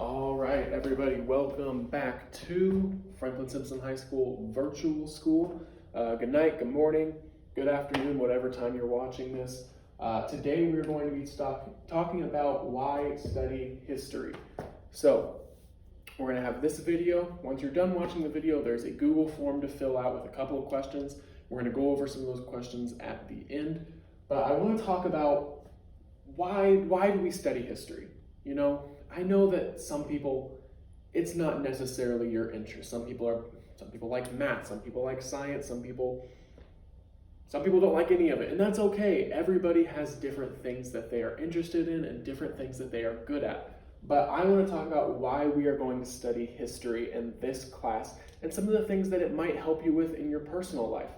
All right, everybody, welcome back to Franklin Simpson High School Virtual School. Good night, good morning, good afternoon, whatever time you're watching this. Today we're going to be talking about why study history. So we're going to have this video. Once you're done watching the video, there's a Google form to fill out with a couple of questions. We're going to go over some of those questions at the end. But I want to talk about why do we study history? You know, I know that some people, it's not necessarily your interest. Some people like math, some people like science, some people don't like any of it, and that's okay. Everybody has different things that they are interested in and different things that they are good at. But I want to talk about why we are going to study history in this class and some of the things that it might help you with in your personal life.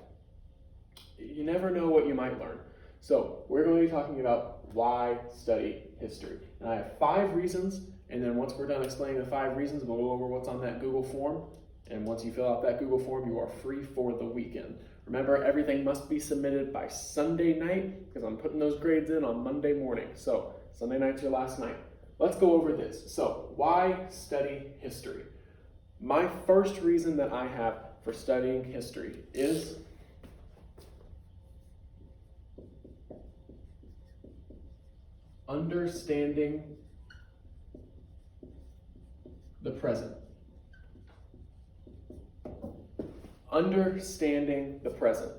You never know what you might learn. So we're going to be talking about why study history. And I have 5 reasons, and then once we're done explaining the 5 reasons, we'll go over what's on that Google form. And once you fill out that Google form, you are free for the weekend. Remember, everything must be submitted by Sunday night, because I'm putting those grades in on Monday morning. So Sunday night's your last night. Let's go over this. So why study history? My first reason that I have for studying history is understanding the present. Understanding the present.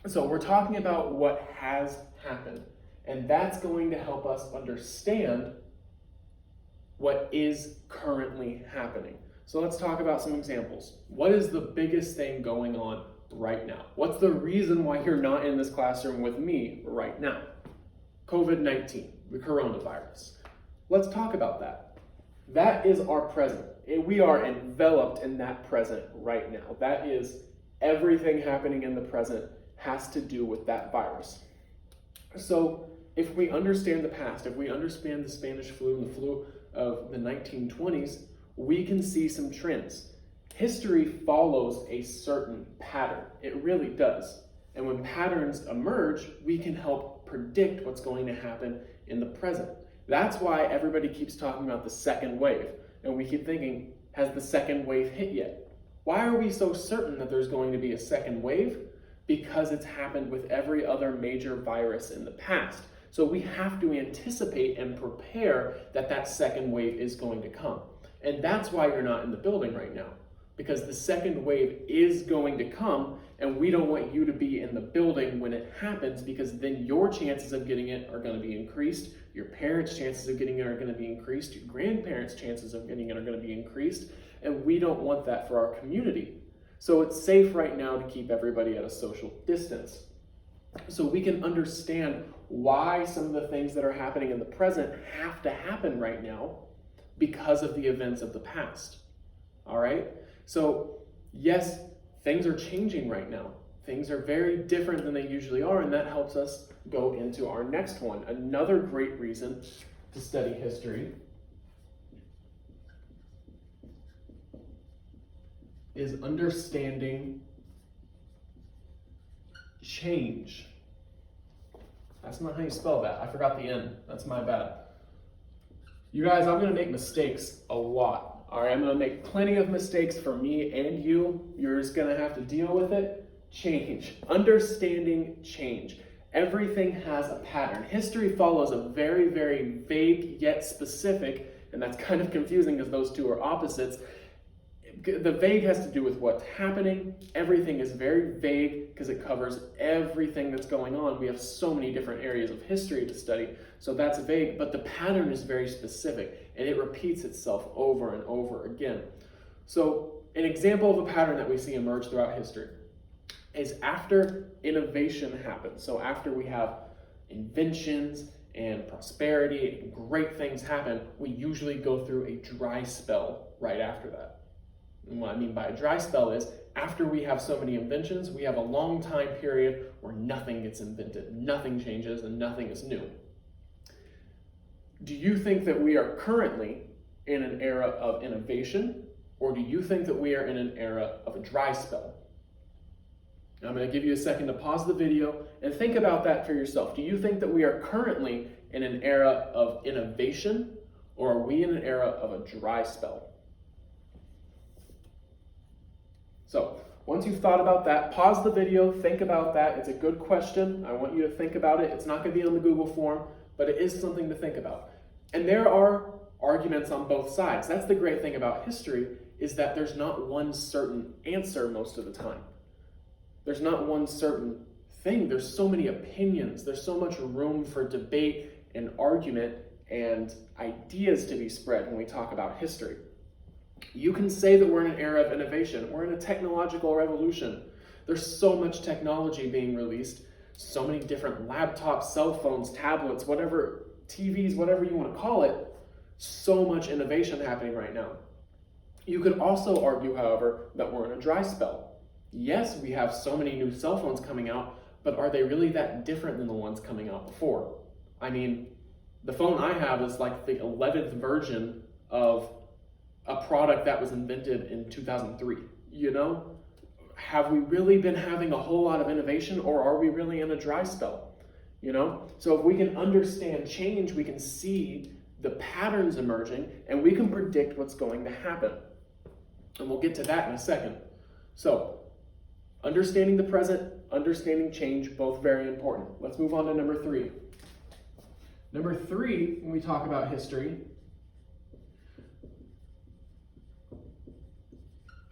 So we're talking about what has happened, and that's going to help us understand what is currently happening. So let's talk about some examples. What is the biggest thing going on right now? What's the reason why you're not in this classroom with me right now? COVID-19, the coronavirus. Let's talk about that. That is our present. We are enveloped in that present right now. That is everything happening in the present has to do with that virus. So if we understand the past, if we understand the Spanish flu and the flu of the 1920s, we can see some trends. History follows a certain pattern. It really does. And when patterns emerge, we can help predict what's going to happen in the present. That's why everybody keeps talking about the second wave. And we keep thinking, has the second wave hit yet? Why are we so certain that there's going to be a second wave? Because it's happened with every other major virus in the past. So we have to anticipate and prepare that that second wave is going to come. And that's why you're not in the building right now. Because the second wave is going to come, and we don't want you to be in the building when it happens, because then your chances of getting it are going to be increased, your parents' chances of getting it are going to be increased, your grandparents' chances of getting it are going to be increased, and we don't want that for our community. So it's safe right now to keep everybody at a social distance. So we can understand why some of the things that are happening in the present have to happen right now because of the events of the past. All right? So yes, things are changing right now. Things are very different than they usually are, and that helps us go into our next one. Another great reason to study history is understanding change. That's not how you spell that. I forgot the N. That's my bad. You guys, I'm going to make mistakes a lot. All right, I'm going to make plenty of mistakes for me and you. You're just going to have to deal with it. Change. Understanding change. Everything has a pattern. History follows a very, very vague yet specific, and that's kind of confusing because those two are opposites. The vague has to do with what's happening. Everything is very vague because it covers everything that's going on. We have so many different areas of history to study, so that's vague, but the pattern is very specific, and it repeats itself over and over again. So an example of a pattern that we see emerge throughout history is after innovation happens. So after we have inventions and prosperity and great things happen, we usually go through a dry spell right after that. And what I mean by a dry spell is after we have so many inventions, we have a long time period where nothing gets invented, nothing changes, and nothing is new. Do you think that we are currently in an era of innovation, or do you think that we are in an era of a dry spell? I'm going to give you a second to pause the video and think about that for yourself. Do you think that we are currently in an era of innovation, or are we in an era of a dry spell? So, once you've thought about that, pause the video, think about that. It's a good question. I want you to think about it. It's not going to be on the Google form, but it is something to think about. And there are arguments on both sides. That's the great thing about history, is that there's not one certain answer most of the time. There's not one certain thing. There's so many opinions. There's so much room for debate and argument and ideas to be spread when we talk about history. You can say that we're in an era of innovation. We're in a technological revolution. There's so much technology being released, so many different laptops, cell phones, tablets, whatever, TVs, whatever you want to call it, so much innovation happening right now. You could also argue, however, that we're in a dry spell. Yes, we have so many new cell phones coming out, but are they really that different than the ones coming out before? I mean, the phone I have is like the 11th version of a product that was invented in 2003, you know? Have we really been having a whole lot of innovation, or are we really in a dry spell, you know? So if we can understand change, we can see the patterns emerging, and we can predict what's going to happen. And we'll get to that in a second. So, understanding the present, understanding change, both very important. Let's move on to number 3. Number 3, when we talk about history,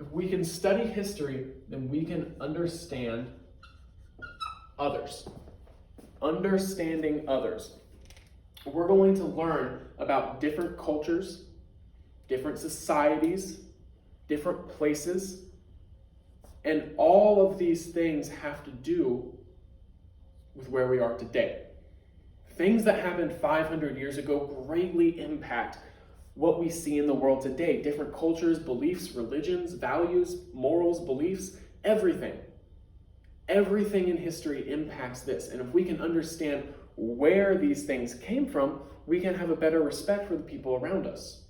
if we can study history, then we can understand others. Understanding others. We're going to learn about different cultures, different societies, different places, and all of these things have to do with where we are today. Things that happened 500 years ago greatly impact what we see in the world today. Different cultures, beliefs, religions, values, morals, beliefs, everything. Everything in history impacts this. And if we can understand where these things came from, we can have a better respect for the people around us.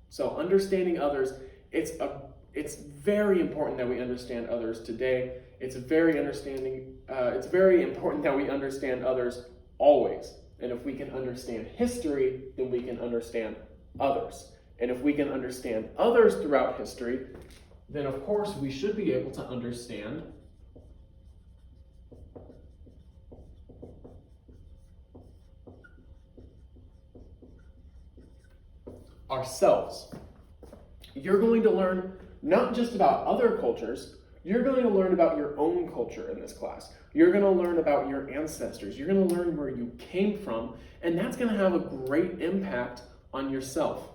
So understanding others, it's very important that we understand others today. It's very important that we understand others always. And if we can understand history, then we can understand others. And if we can understand others throughout history, then of course we should be able to understand ourselves. You're going to learn not just about other cultures, you're going to learn about your own culture in this class. You're going to learn about your ancestors. You're going to learn where you came from, and that's going to have a great impact on yourself.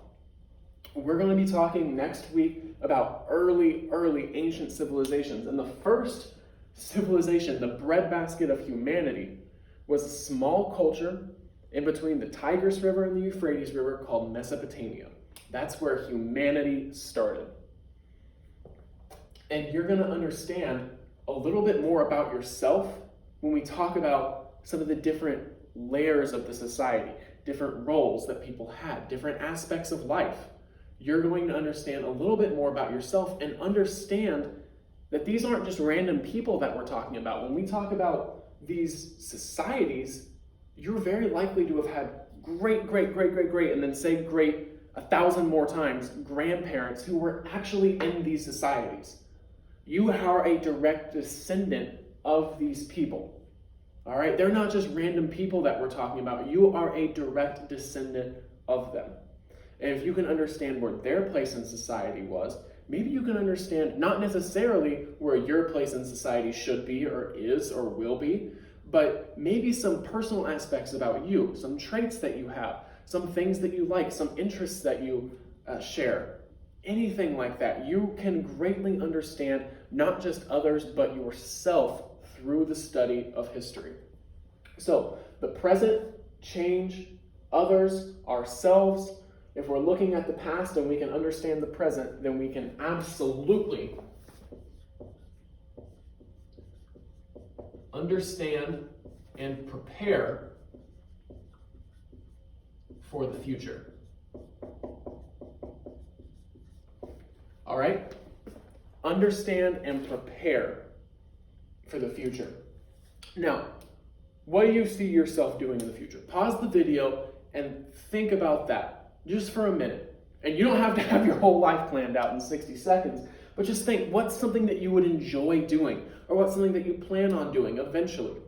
We're going to be talking next week about early ancient civilizations. And the first civilization, the breadbasket of humanity, was a small culture in between the Tigris River and the Euphrates River called Mesopotamia. That's where humanity started. And you're going to understand a little bit more about yourself when we talk about some of the different layers of the society, different roles that people had, different aspects of life. You're going to understand a little bit more about yourself and understand that these aren't just random people that we're talking about. When we talk about these societies, you're very likely to have had great, and then say great 1,000 more times, grandparents who were actually in these societies. You are a direct descendant of these people. All right? They're not just random people that we're talking about. You are a direct descendant of them. And if you can understand where their place in society was, maybe you can understand not necessarily where your place in society should be or is or will be, but maybe some personal aspects about you, some traits that you have, some things that you like, some interests that you share. Anything like that. You can greatly understand not just others, but yourself through the study of history. So, the present, change, others, ourselves. If we're looking at the past and we can understand the present, then we can absolutely understand and prepare for the future. All right? Understand and prepare for the future. Now, what do you see yourself doing in the future? Pause the video and think about that. just for a minute. And you don't have to have your whole life planned out in 60 seconds, but just think, what's something that you would enjoy doing? Or what's something that you plan on doing eventually?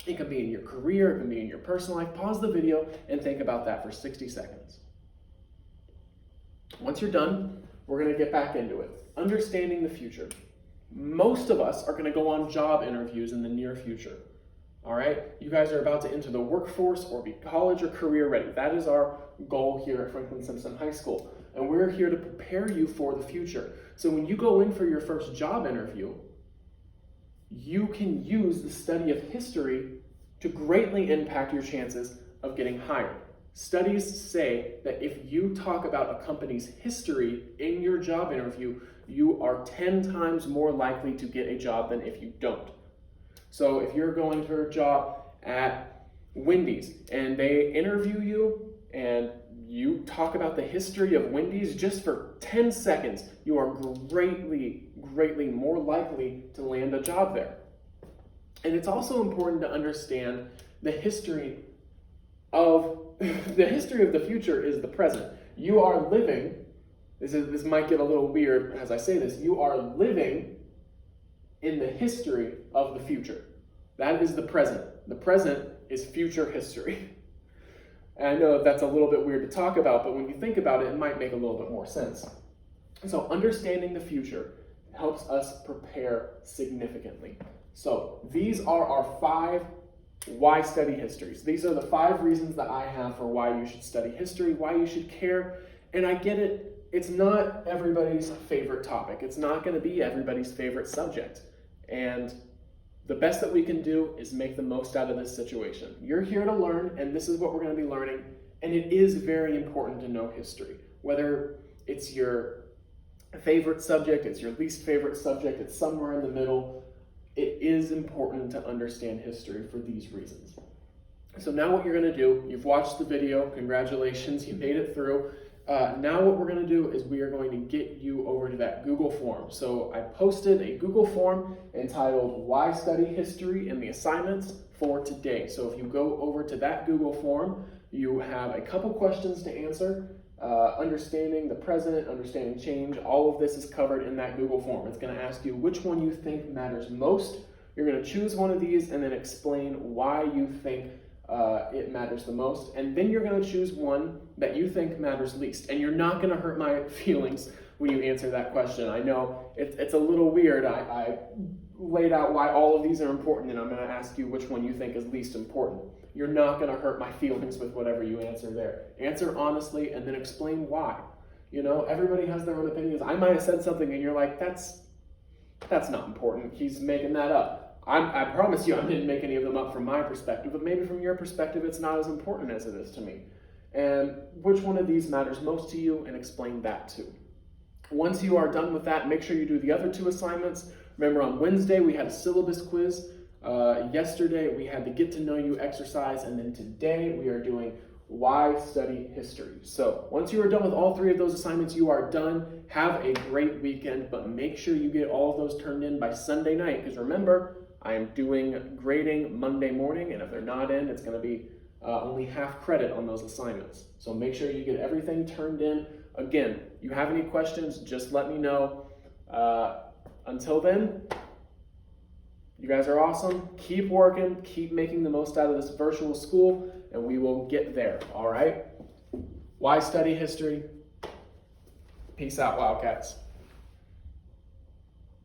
It can be in your career, it can be in your personal life. Pause the video and think about that for 60 seconds. Once you're done, we're going to get back into it. Understanding the future. Most of us are going to go on job interviews in the near future. All right? You guys are about to enter the workforce or be college or career ready. That is our goal here at Franklin Simpson High School. And we're here to prepare you for the future. So when you go in for your first job interview, you can use the study of history to greatly impact your chances of getting hired. Studies say that if you talk about a company's history in your job interview, you are 10 times more likely to get a job than if you don't. So if you're going for a job at Wendy's and they interview you and you talk about the history of Wendy's just for 10 seconds, you are greatly more likely to land a job there. And it's also important to understand the history of the future is the present. You are living, this might get a little weird as I say this, you are living in the history of the future. That is the present. The present is future history. And I know that's a little bit weird to talk about, but when you think about it, it might make a little bit more sense. So understanding the future helps us prepare significantly. So these are our 5 why study histories. These are the 5 reasons that I have for why you should study history, why you should care. And I get it, it's not everybody's favorite topic. It's not going to be everybody's favorite subject. And the best that we can do is make the most out of this situation. You're here to learn, and this is what we're going to be learning. And it is very important to know history. Whether it's your favorite subject, it's your least favorite subject, it's somewhere in the middle, it is important to understand history for these reasons. So now what you're going to do, you've watched the video, congratulations, you made it through. Now what we're going to do is we are going to get you over to that Google form. So I posted a Google form entitled Why Study History in the assignments for today. So if you go over to that Google form, you have a couple questions to answer. Understanding the present, understanding change, all of this is covered in that Google form. It's going to ask you which one you think matters most. You're going to choose one of these and then explain why you think it matters the most. And then you're going to choose one that you think matters least. And you're not going to hurt my feelings when you answer that question. I know it's a little weird. I laid out why all of these are important, and I'm going to ask you which one you think is least important. You're not going to hurt my feelings with whatever you answer there. Answer honestly and then explain why. You know, everybody has their own opinions. I might have said something and you're like, that's not important. He's making that up. I promise you I didn't make any of them up from my perspective, but maybe from your perspective it's not as important as it is to me. And which one of these matters most to you, and explain that too. Once you are done with that, make sure you do the other 2 assignments. Remember, on Wednesday we had a syllabus quiz. Yesterday we had the get to know you exercise, and then today we are doing why study history. So once you are done with all 3 of those assignments, you are done. Have a great weekend, but make sure you get all of those turned in by Sunday night, because remember, I am doing grading Monday morning, and if they're not in, it's going to be only half credit on those assignments. So make sure you get everything turned in. Again, you have any questions, just let me know. Until then, you guys are awesome. Keep working, keep making the most out of this virtual school, and we will get there, all right? Why study history? Peace out, Wildcats.